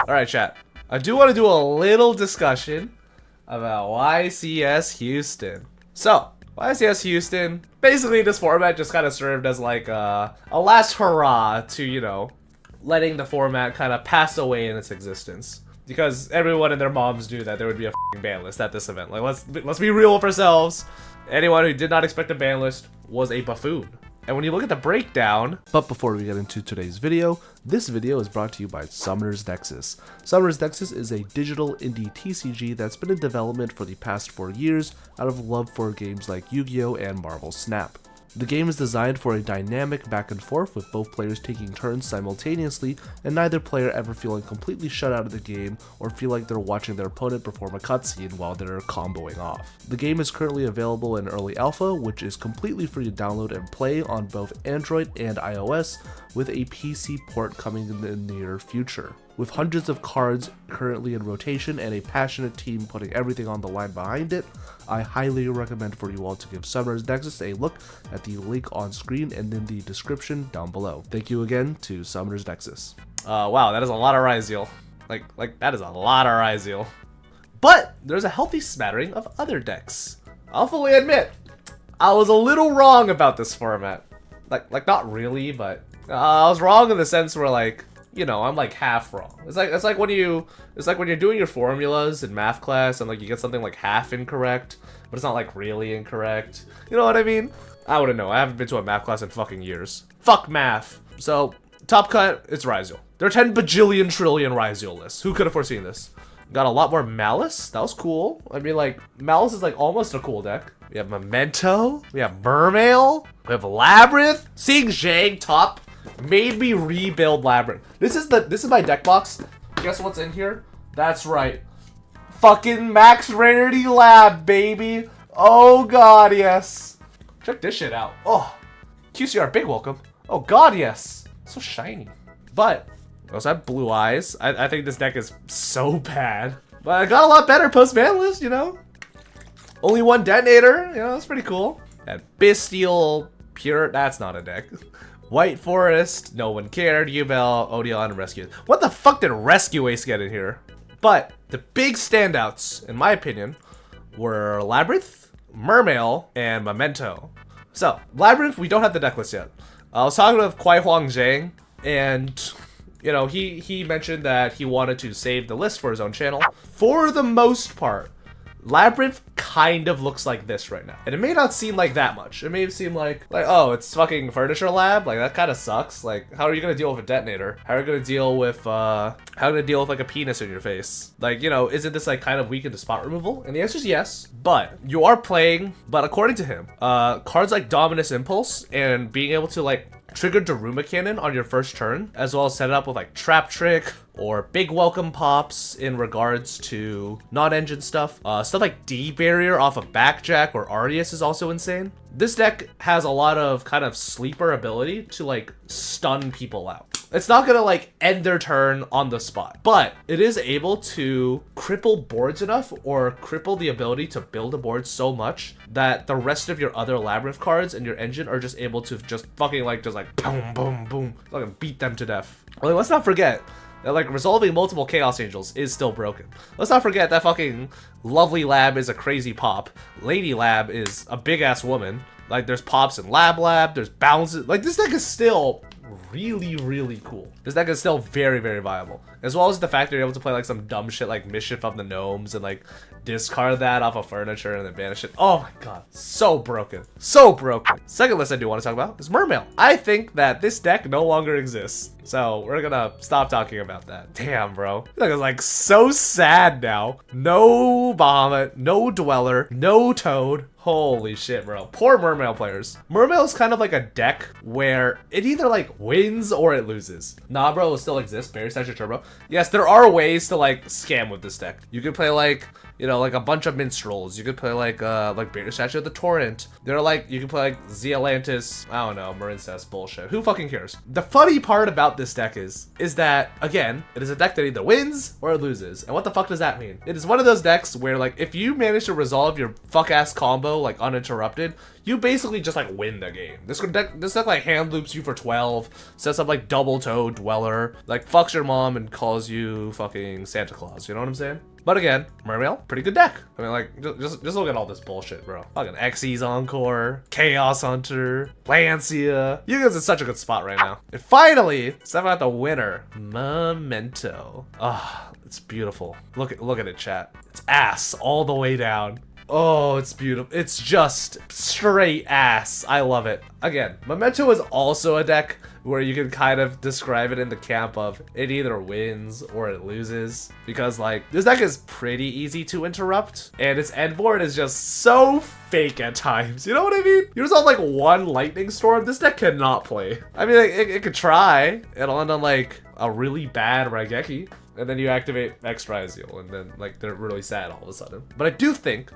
Alright, chat. I do want to do a little discussion about YCS Houston. So, YCS Houston, basically this format just kind of served as like a last hurrah to, you know, letting the format kind of pass away in its existence. Because everyone and their moms knew that there would be a f***ing ban list at this event. Like, let's be real with ourselves. Anyone who did not expect a ban list was a buffoon. And when you look at the breakdown... But before we get into today's video, this video is brought to you by Summoner's Nexus. Summoner's Nexus is a digital indie TCG that's been in development for the past 4 years out of love for games like Yu-Gi-Oh! And Marvel Snap. The game is designed for a dynamic back and forth with both players taking turns simultaneously and neither player ever feeling completely shut out of the game or feel like they're watching their opponent perform a cutscene while they're comboing off. The game is currently available in early alpha, which is completely free to download and play on both Android and iOS, with a PC port coming in the near future. With hundreds of cards currently in rotation and a passionate team putting everything on the line behind it, I highly recommend for you all to give Summoner's Nexus a look at the link on screen and in the description down below. Thank you again to Summoner's Nexus. Wow, that is a lot of Ryzeal. Like that is a lot of Ryzeal. But there's a healthy smattering of other decks. I'll fully admit, I was a little wrong about this format. Like not really, but I was wrong in the sense where, like, you know, I'm like half wrong. It's like when you're doing your formulas in math class and like you get something like half incorrect, but it's not like really incorrect. You know what I mean? I wouldn't know. I haven't been to a math class in fucking years. Fuck math. So top cut, it's Ryzeal. There are 10 bajillion trillion Ryzeal lists. Who could have foreseen this? Got a lot more Malice. That was cool. I mean, like, Malice is like almost a cool deck. We have Memento. We have Mermail. We have Labrynth. Seeing Zhang top made me rebuild Labrynth. This is my deck box. Guess what's in here? That's right. Fucking max rarity lab, baby. Oh god, yes. Check this shit out. Oh, QCR big welcome. Oh god, yes. So shiny. But I also have blue eyes. I think this deck is so bad. But I got a lot better post ban list, you know. Only one detonator, you know, that's pretty cool. And Bestial, pure, that's not a deck. White Forest, no one cared, yugioh, Odion, Rescue. What the fuck did Rescue Ace get in here? But the big standouts, in my opinion, were Labrynth, Mermail, and Memento. So, Labrynth, we don't have the deck list yet. I was talking with Kwai Huang Zhang, and, you know, he mentioned that he wanted to save the list for his own channel. For the most part, Labrynth kind of looks like this right now. And it may not seem like that much. It may seem like, oh, it's fucking furniture lab. Like, that kind of sucks. Like, how are you going to deal with a detonator? How are you going to deal with, like a penis in your face? Like, you know, isn't this like kind of weak into spot removal? And the answer is yes. But you are playing, but according to him, cards like Dominus Impulse and being able to like trigger Daruma Cannon on your first turn, as well as set it up with like Trap Trick or big welcome pops in regards to non-engine stuff. Stuff like D-Barrier off of Backjack or Ardius is also insane. This deck has a lot of kind of sleeper ability to like stun people out. It's not gonna like end their turn on the spot, but it is able to cripple boards enough or cripple the ability to build a board so much that the rest of your other Labrynth cards and your engine are just able to just fucking like boom, boom, boom, fucking beat them to death. Like, let's not forget that like resolving multiple Chaos Angels is still broken. Let's not forget that fucking Lovely Lab is a crazy pop. Lady Lab is a big ass woman. Like, there's pops in Lab, there's bounces. Like, this deck is still really, really cool. This deck is still very, very viable. As well as the fact that you're able to play like some dumb shit like Mischief of the Gnomes and like discard that off of furniture and then banish it. Oh my god, so broken. So broken. Second list I do want to talk about is Mermail. I think that this deck no longer exists. So we're gonna stop talking about that. Damn, bro. This deck is like so sad now. No Bahamut, no Dweller, no Toad. Holy shit, bro. Poor Mermail players. Mermail is kind of like a deck where it either like wins or it loses. Nah, bro, it still exists. Berry Statue Turbo. Yes, there are ways to like scam with this deck. You could play like, you know, like a bunch of minstrels. You could play like Berry Statue of the Torrent. They're like, you can play like Zealantis. I don't know, Marincess bullshit. Who fucking cares? The funny part about this deck is that, again, it is a deck that either wins or it loses. And what the fuck does that mean? It is one of those decks where like, if you manage to resolve your fuck ass combo combo like uninterrupted, you basically just like win the game. This deck like hand loops you for 12, sets up like double toe dweller, like fucks your mom and calls you fucking Santa Claus. You know what I'm saying? But again, Mermail, pretty good deck. I mean, like, just look at all this bullshit, bro. Fucking Xyz Encore, Chaos Hunter, Lancia. You guys in such a good spot right now. And finally, step out the winner, Memento. Ah, it's beautiful. Look at it, chat. It's ass all the way down. Oh, it's beautiful. It's just straight ass. I love it. Again, Memento is also a deck where you can kind of describe it in the camp of it either wins or it loses. Because, like, this deck is pretty easy to interrupt, and its end board is just so fake at times. You know what I mean? You just have, like, one Lightning Storm. This deck cannot play. I mean, it could try. It'll end on, like, a really bad Raigeki. And then you activate X Ryzeal, and then, like, they're really sad all of a sudden. But I do think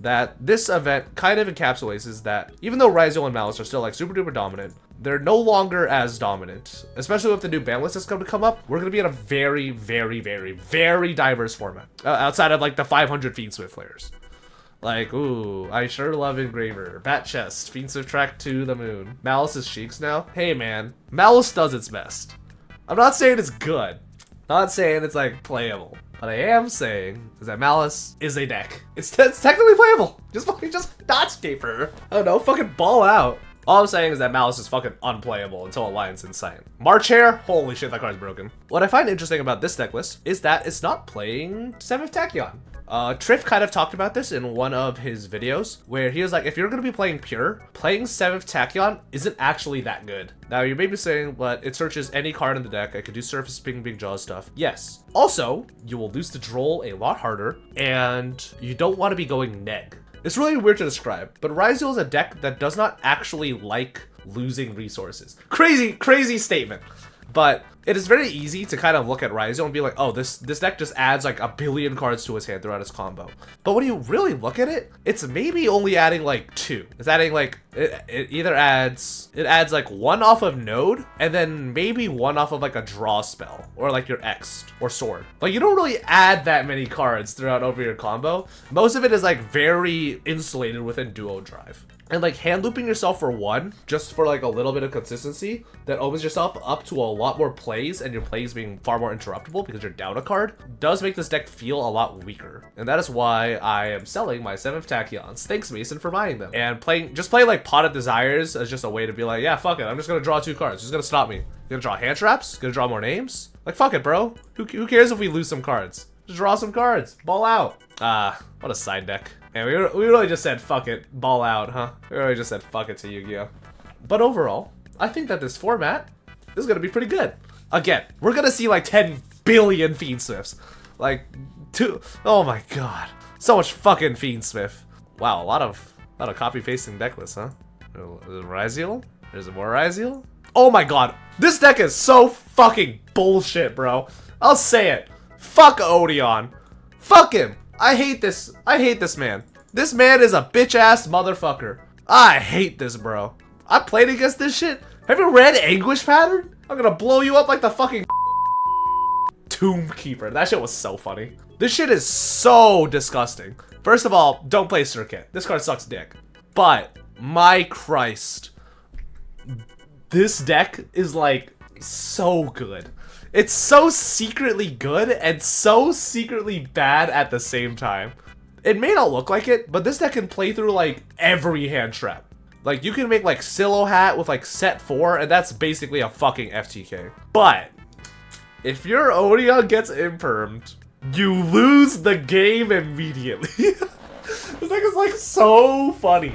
that this event kind of encapsulates is that even though Ryzeal and Malice are still like super duper dominant, they're no longer as dominant. Especially with the new ban list that's going to come up, we're going to be in a very, very, very, very diverse format. Outside of like the 500 Fiendswift players. Like, ooh, I sure love Engraver. Bat Chest, Fiendswift Track to the moon. Malice is Sheiks now. Hey man, Malice does its best. I'm not saying it's good. Not saying it's like playable. What I am saying is that Malice is a deck. It's technically playable. Just fucking dodge caper. Oh no, fucking ball out. All I'm saying is that Malice is fucking unplayable until Alliance in sight. March Hare, holy shit, that card's broken. What I find interesting about this deck list is that it's not playing 7th Tachyon. Triff kind of talked about this in one of his videos, where he was like, if you're going to be playing Pure, playing 7th Tachyon isn't actually that good. Now, you may be saying, but it searches any card in the deck. I could do Surface Ping, Big Jaw stuff. Yes. Also, you will lose the Droll a lot harder, and you don't want to be going neg. It's really weird to describe, but Ryzeal is a deck that does not actually like losing resources. Crazy statement. But it is very easy to kind of look at Ryzeal and be like, oh, this deck just adds like a billion cards to his hand throughout his combo. But when you really look at it, it's maybe only adding like 2. It's adding like, it either adds like 1 off of Node, and then maybe 1 off of like a draw spell, or like your X, or Sword. Like you don't really add that many cards throughout over your combo. Most of it is like very insulated within Duo Drive. And like hand looping yourself for 1, just for like a little bit of consistency, that opens yourself up to a lot more plays, and your plays being far more interruptible because you're down a card, does make this deck feel a lot weaker. And that is why I am selling my 7th Tachyons. Thanks Mason for buying them. And just play like Pot of Desires as just a way to be like, yeah, fuck it, I'm just gonna draw 2 cards. It's gonna stop me. You're gonna draw hand traps? Gonna draw more names? Like fuck it, bro. Who cares if we lose some cards? Just draw some cards. Ball out. What a side deck. Man, we really just said fuck it, ball out, huh? We really just said fuck it to Yu-Gi-Oh. But overall, I think that this format is gonna be pretty good. Again, we're gonna see like 10 billion Fiendswifts. Like, oh my god. So much fucking Fiendswift. Wow, a lot of copy-pasting deck lists, huh? Ryzeal? There's more Ryzeal? Oh my god, this deck is so fucking bullshit, bro. I'll say it. Fuck Odion. Fuck him. I hate this man. This man is a bitch-ass motherfucker. I hate this, bro. I played against this shit. Have you read Anguish Pattern? I'm gonna blow you up like the fucking Tomb Keeper. That shit was so funny. This shit is so disgusting. First of all, don't play Circuit. This card sucks dick. But, my Christ. This deck is like so good. It's so secretly good and so secretly bad at the same time. It may not look like it, but this deck can play through like every hand trap. Like you can make like Silo Hat with like set 4, and that's basically a fucking FTK. But if your Odion gets impermed, you lose the game immediately. This deck is like so funny.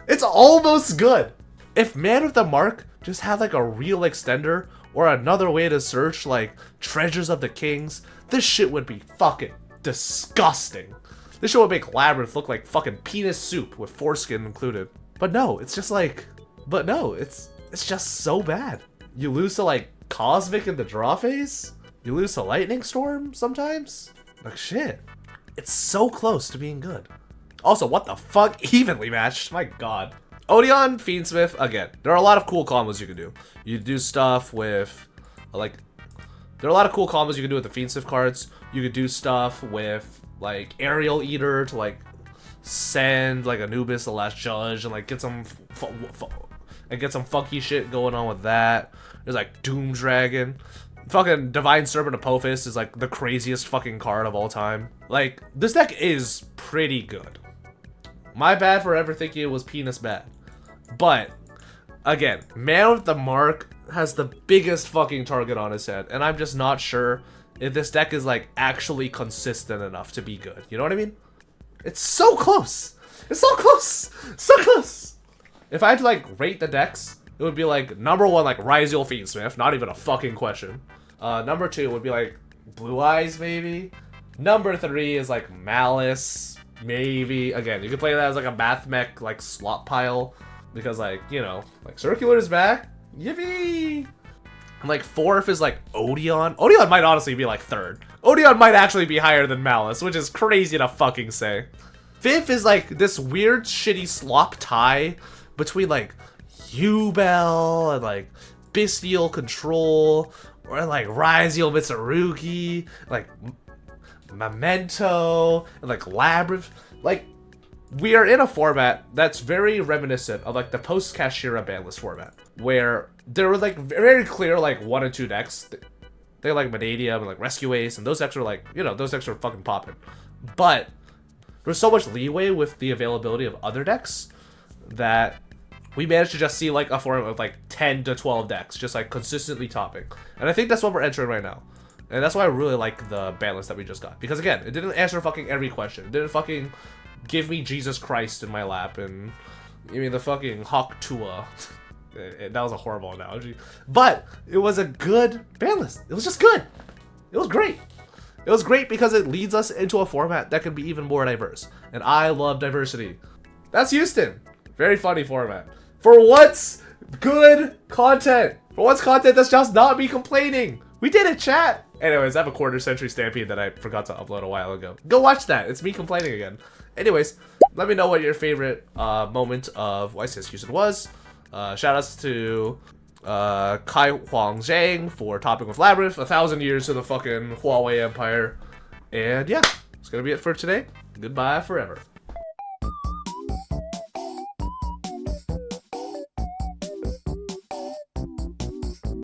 It's almost good. If Man of the Mark just had like a real extender, or another way to search like Treasures of the Kings, this shit would be fucking disgusting. This shit would make Labrynth look like fucking penis soup with foreskin included. But no, it's just like, it's just so bad. You lose to like Cosmic in the draw phase? You lose to Lightning Storm sometimes? Like shit. It's so close to being good. Also, what the fuck? Evenly matched, my god. Odion, Fiendsmith, again, there are a lot of cool combos you can do. You do stuff with, like, there are a lot of cool combos you can do with the Fiendsmith cards. You could do stuff with, like, Aerial Eater to, like, send like Anubis the Last Judge and like get some funky shit going on with that. There's like Doom Dragon. Fucking Divine Serpent Apophis is like the craziest fucking card of all time. Like, this deck is pretty good. My bad for ever thinking it was penis bad. But, again, Man with the Mark has the biggest fucking target on his head. And I'm just not sure if this deck is like actually consistent enough to be good. You know what I mean? It's so close. It's so close. So close. If I had to like rate the decks, it would be like number 1 like Ryzeal Fiendsmith, not even a fucking question. Number 2 would be like Blue Eyes maybe. Number 3 is like Malice maybe. Again, you could play that as like a math mech like slot pile because like, you know, like Circular's back. Yippee! And like 4th is like Odion. Odion might honestly be like 3rd. Odion might actually be higher than Malice, which is crazy to fucking say. 5th is like this weird shitty slop tie between like Yubel and like Bestial Control or like Ryzeal Mitsurugi, like Memento and like Labrynth. Like, we are in a format that's very reminiscent of like the post-Kashira banlist format, where there were like very clear like 1 and 2 decks. They like Vanadium and like Rescue Ace, and those decks were like, you know, those decks were fucking popping. But there's so much leeway with the availability of other decks that we managed to just see like a format of like 10 to 12 decks just like consistently topping. And I think that's what we're entering right now. And that's why I really like the ban list that we just got. Because again, it didn't answer fucking every question. It didn't fucking give me Jesus Christ in my lap and give me the fucking Hawk Tua. That was a horrible analogy. But it was a good ban list. It was just good. It was great. It was great because it leads us into a format that can be even more diverse. And I love diversity. That's Houston. Very funny format. For what's good content. For what's content that's just not me complaining. We did it, chat. Anyways, I have a quarter century stampede that I forgot to upload a while ago. Go watch that. It's me complaining again. Anyways, let me know what your favorite moment of YCS Houston was. Shoutouts to Kai Huang Zhang for topping with Labrynth. 1,000 years to the fucking Huawei Empire. And yeah, that's gonna be it for today. Goodbye forever.